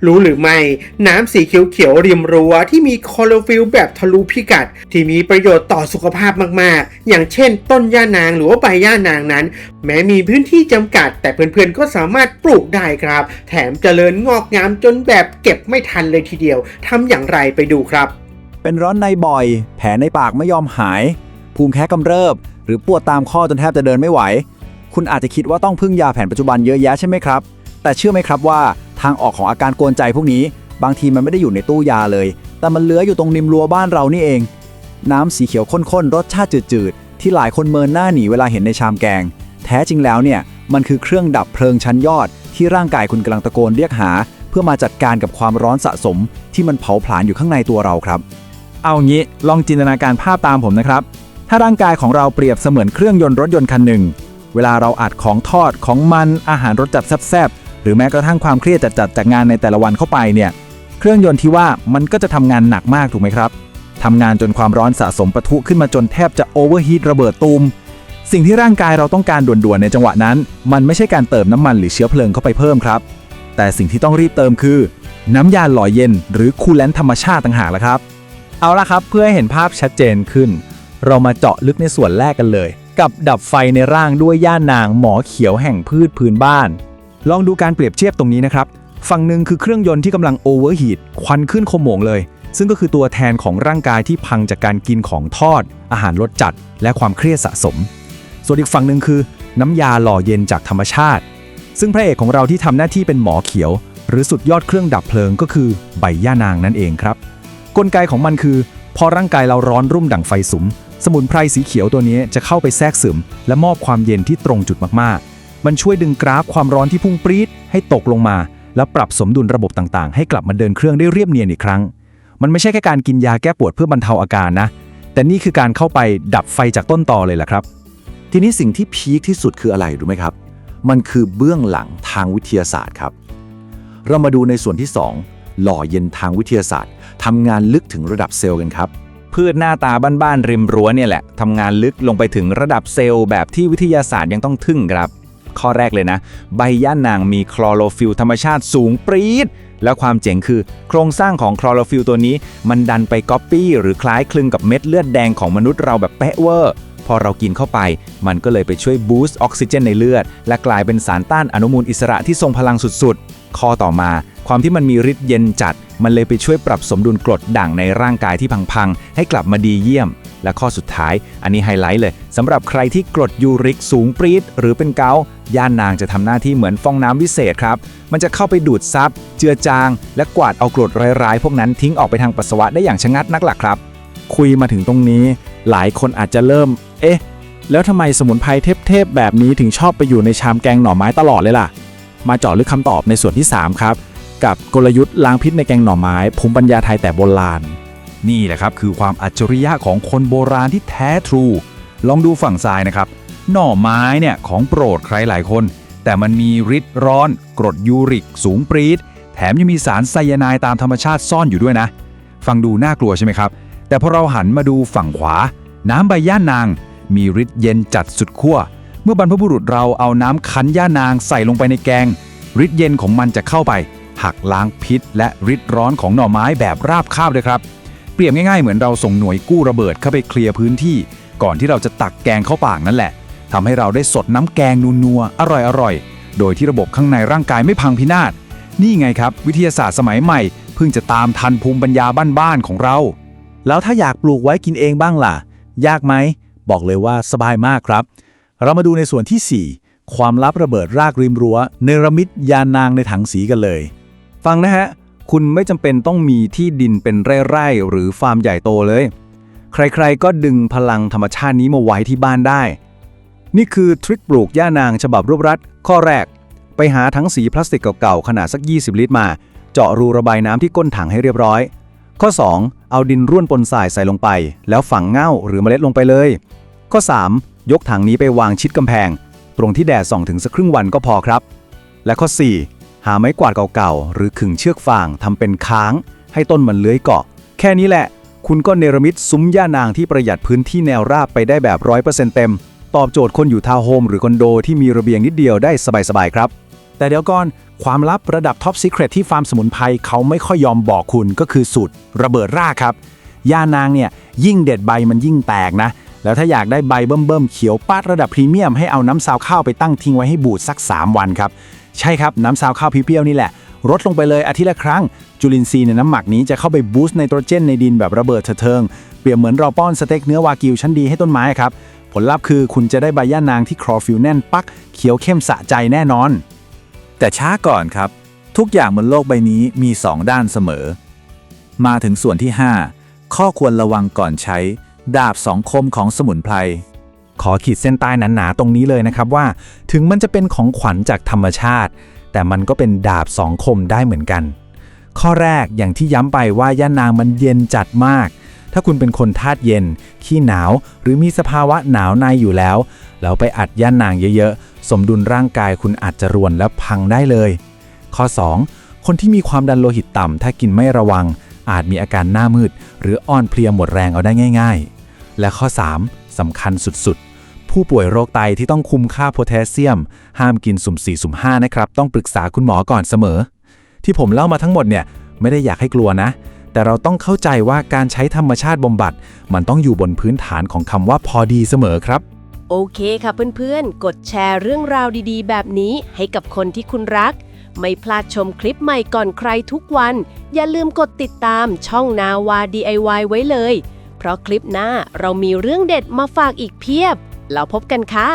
รู้หรือไม่น้ำสีเขียวๆริมรั้วที่มีคลอโรฟิลล์แบบทะลุพิกัดที่มีประโยชน์ต่อสุขภาพมากๆอย่างเช่นต้นย่านางหรือว่าใบย่านางนั้นแม้มีพื้นที่จำกัดแต่เพื่อนๆก็สามารถปลูกได้ครับแถมเจริญงอกงามจนแบบเก็บไม่ทันเลยทีเดียวทำอย่างไรไปดูครับเป็นร้อนในบ่อยแผลในปากไม่ยอมหายภูมิแพ้กำเริบหรือปวดตามข้อจนแทบจะเดินไม่ไหวคุณอาจจะคิดว่าต้องพึ่งยาแผนปัจจุบันเยอะแยะใช่ไหมครับแต่เชื่อไหมครับว่าทางออกของอาการกวนใจพวกนี้บางทีมันไม่ได้อยู่ในตู้ยาเลยแต่มันเลื้อยอยู่ตรงริมรั้วบ้านเรานี่เองน้ำสีเขียวข้นๆรสชาติจืดๆที่หลายคนเมินหน้าหนีเวลาเห็นในชามแกงแท้จริงแล้วเนี่ยมันคือเครื่องดับเพลิงชั้นยอดที่ร่างกายคุณกำลังตะโกนเรียกหาเพื่อมาจัดการกับความร้อนสะสมที่มันเผาผลาญอยู่ข้างในตัวเราครับเอางี้ลองจินตนาการภาพตามผมนะครับถ้าร่างกายของเราเปรียบเสมือนเครื่องยนต์รถยนต์คันหนึ่งเวลาเราอัดของทอดของมันอาหารรสจัดแซ่บๆหรือแม้กระทั่งความเครียดจัดจากงานในแต่ละวันเข้าไปเนี่ยเครื่องยนต์ที่ว่ามันก็จะทำงานหนักมากถูกไหมครับทำงานจนความร้อนสะสมปะทุขึ้นมาจนแทบจะโอเวอร์ฮีทระเบิดตูมสิ่งที่ร่างกายเราต้องการด่วนๆในจังหวะนั้นมันไม่ใช่การเติมน้ำมันหรือเชื้อเพลิงเข้าไปเพิ่มครับแต่สิ่งที่ต้องรีบเติมคือน้ำยาหล่อเย็นหรือคูลแลนต์ธรรมชาติต่างหากละครับเอาละครับเพื่อให้เห็นภาพชัดเจนขึ้นเรามาเจาะลึกในส่วนแรกกันเลยกับดับไฟในร่างด้วยย่านางหมอเขียวแห่งพืชพื้นบ้านลองดูการเปรียบเทียบตรงนี้นะครับฝั่งหนึ่งคือเครื่องยนต์ที่กำลังโอเวอร์ฮีทควันขึ้นโขโมงเลยซึ่งก็คือตัวแทนของร่างกายที่พังจากการกินของทอดอาหารรสจัดและความเครียดสะสมส่วนอีกฝั่งหนึ่งคือน้ำยาหล่อเย็นจากธรรมชาติซึ่งพระเอกของเราที่ทำหน้าที่เป็นหมอเขียวหรือสุดยอดเครื่องดับเพลิงก็คือใบย่านางนั่นเองครับกลไกของมันคือพอร่างกายเราร้อนรุ่มดั่งไฟสุมสมุนไพรสีเขียวตัวนี้จะเข้าไปแทรกซึมและมอบความเย็นที่ตรงจุดมากๆมันช่วยดึงกราฟความร้อนที่พุ่งปรี๊ดให้ตกลงมาแล้วปรับสมดุลระบบต่างๆให้กลับมาเดินเครื่องได้เรียบเนียนอีกครั้งมันไม่ใช่แค่การกินยาแก้ปวดเพื่อบรรเทาอาการนะแต่นี่คือการเข้าไปดับไฟจากต้นตอเลยแหละครับทีนี้สิ่งที่พีคที่สุดคืออะไรรู้ไหมครับมันคือเบื้องหลังทางวิทยาศาสตร์ครับเรามาดูในส่วนที่2หล่อเย็นทางวิทยาศาสตร์ทำงานลึกถึงระดับเซลล์กันครับพืชหน้าตาบ้านๆริมรั้วเนี่ยแหละทำงานลึกลงไปถึงระดับเซลล์แบบที่วิทยาศาสตร์ยังต้องทึ่งครับข้อแรกเลยนะใบย่านางมีคลอโรฟิลล์ธรรมชาติสูงปรี๊ดแล้วความเจ๋งคือโครงสร้างของคลอโรฟิลล์ตัวนี้มันดันไปก๊อปปี้หรือคล้ายคลึงกับเม็ดเลือดแดงของมนุษย์เราแบบเป๊ะเวอร์พอเรากินเข้าไปมันก็เลยไปช่วยบูสต์ออกซิเจนในเลือดและกลายเป็นสารต้านอนุมูลอิสระที่ทรงพลังสุดๆข้อต่อมาความที่มันมีฤทธิ์เย็นจัดมันเลยไปช่วยปรับสมดุลกรดด่างในร่างกายที่พังๆให้กลับมาดีเยี่ยมและข้อสุดท้ายอันนี้ไฮไลท์เลยสำหรับใครที่กรดยูริกสูงปรี๊ดหรือเป็นเกาต์ย่านางจะทำหน้าที่เหมือนฟองน้ำวิเศษครับมันจะเข้าไปดูดซับเจือจางและกวาดเอากรดร้ายๆพวกนั้นทิ้งออกไปทางปัสสาวะได้อย่างชะงัดนักล่ะครับคุยมาถึงตรงนี้หลายคนอาจจะเริ่มแล้วทำไมสมุนไพรเทพๆแบบนี้ถึงชอบไปอยู่ในชามแกงหน่อไม้ตลอดเลยล่ะมาเจาะลึกคำตอบในส่วนที่3ครับกับกลยุทธ์ล้างพิษในแกงหน่อไม้ภูมิปัญญาไทยแต่โบราณนี่แหละครับคือความอัจฉริยะของคนโบราณที่แท้ทรูลองดูฝั่งซ้ายนะครับหน่อไม้เนี่ยของโปรดใครหลายคนแต่มันมีฤทธิ์ร้อนกรดยูริกสูงปรี๊ดแถมยังมีสารไซยาไนด์ตามธรรมชาติซ่อนอยู่ด้วยนะฟังดูน่ากลัวใช่ไหมครับแต่พอเราหันมาดูฝั่งขวาน้ำใบย่านางมีฤทธิ์เย็นจัดสุดขั้วเมื่อบรรพบุรุษเราเอาน้ำคั้นย่านางใส่ลงไปในแกงฤทธิ์เย็นของมันจะเข้าไปหักล้างพิษและฤทธิ์ร้อนของหน่อไม้แบบราบคาบเลยครับเปรียบง่ายๆเหมือนเราส่งหน่วยกู้ระเบิดเข้าไปเคลียร์พื้นที่ก่อนที่เราจะตักแกงเข้าปากนั่นแหละทำให้เราได้สดน้ำแกงนัวๆอร่อยๆโดยที่ระบบข้างในร่างกายไม่พังพินาศนี่ไงครับวิทยาศาสตร์สมัยใหม่เพิ่งจะตามทันภูมิปัญญาบ้านๆของเราแล้วถ้าอยากปลูกไว้กินเองบ้างล่ะยากไหมบอกเลยว่าสบายมากครับเรามาดูในส่วนที่4ความลับระเบิดรากริมรั้วเนรมิตยานางในถังสีกันเลยฟังนะฮะคุณไม่จำเป็นต้องมีที่ดินเป็นไร่ๆหรือฟาร์มใหญ่โตเลยใครๆก็ดึงพลังธรรมชาตินี้มาไว้ที่บ้านได้นี่คือทริคปลูกย่านางฉบับรวบรัดข้อแรกไปหาถังสีพลาสติกเก่าๆขนาดสัก20ลิตรมาเจาะรูระบายน้ำที่ก้นถังให้เรียบร้อยข้อ2เอาดินร่วนปนทรายใส่ลงไปแล้วฝังเง่าหรือเมล็ดลงไปเลยข้อ3ยกถังนี้ไปวางชิดกำแพงตรงที่แดดส่องถึงสักครึ่งวันก็พอครับและข้อ4หาไม้กวาดเก่าๆหรือขึงเชือกฟางทำเป็นค้างให้ต้นมันเลื้อยเกาะแค่นี้แหละคุณก็เนรมิตซุ้มย่านางที่ประหยัดพื้นที่แนวราบไปได้แบบ 100% เต็มตอบโจทย์คนอยู่ทาวน์โฮมหรือคอนโดที่มีระเบียงนิดเดียวได้สบายๆครับแต่เดี๋ยวก่อน ความลับระดับท็อปซีเครตที่ฟาร์มสมุนไพรเขาไม่ค่อยยอมบอกคุณก็คือสูตรระเบิดรากครับย่านางเนี่ยยิ่งเด็ดใบมันยิ่งแตกนะแล้วถ้าอยากได้ใบเบิ่มๆเขียวปัดระดับพรีเมียมให้เอาน้ำซาวข้าวไปตั้งทิ้งไว้ให้บูดสัก3 วันครับใช่ครับน้ำซาวข้าวเปรี้ยวๆนี่แหละรดลงไปเลยอาทิตย์ละครั้งจุลินทรีย์ในน้ำหมักนี้จะเข้าไปบูสต์ไนโตรเจนในดินแบบระเบิดเถิงเปรียบเหมือนเราป้อนสเต็กเนื้อวากิวชั้นดีให้ต้นไม้ครับผลลัพธ์คือคุณจะได้ใบย่านางที่คลอโรฟิลล์แน่นปักเขียวเข้มสะใจแน่นอนแต่ช้าก่อนครับทุกอย่างบนโลกใบนี้มี2 ด้านเสมอมาถึงส่วนที่5ข้อควรระวังก่อนใช้ดาบ2 คมของสมุนไพรขอขีดเส้นใต้หนาๆตรงนี้เลยนะครับว่าถึงมันจะเป็นของขวัญจากธรรมชาติแต่มันก็เป็นดาบ2 คมได้เหมือนกันข้อแรกอย่างที่ย้ำไปว่าย่านางมันเย็นจัดมากถ้าคุณเป็นคนธาตุเย็นขี้หนาวหรือมีสภาวะหนาวในอยู่แล้วไปอัดย่านางเยอะๆสมดุลร่างกายคุณอาจจะรวนและพังได้เลยข้อ2คนที่มีความดันโลหิตต่ำถ้ากินไม่ระวังอาจมีอาการหน้ามืดหรืออ่อนเพลียหมดแรงเอาได้ง่ายๆและข้อ3สำคัญสุดๆผู้ป่วยโรคไตที่ต้องคุมค่าโพแทสเซียมห้ามกินสุ่ม4สุ่ม5นะครับต้องปรึกษาคุณหมอก่อนเสมอที่ผมเล่ามาทั้งหมดเนี่ยไม่ได้อยากให้กลัวนะแต่เราต้องเข้าใจว่าการใช้ธรรมชาติบำบัดมันต้องอยู่บนพื้นฐานของคำว่าพอดีเสมอครับโอเคค่ะเพื่อนๆกดแชร์เรื่องราวดีๆแบบนี้ให้กับคนที่คุณรักไม่พลาดชมคลิปใหม่ก่อนใครทุกวันอย่าลืมกดติดตามช่องนาวา DIY ไว้เลยเพราะคลิปหน้าเรามีเรื่องเด็ดมาฝากอีกเพียบแล้วพบกันค่ะ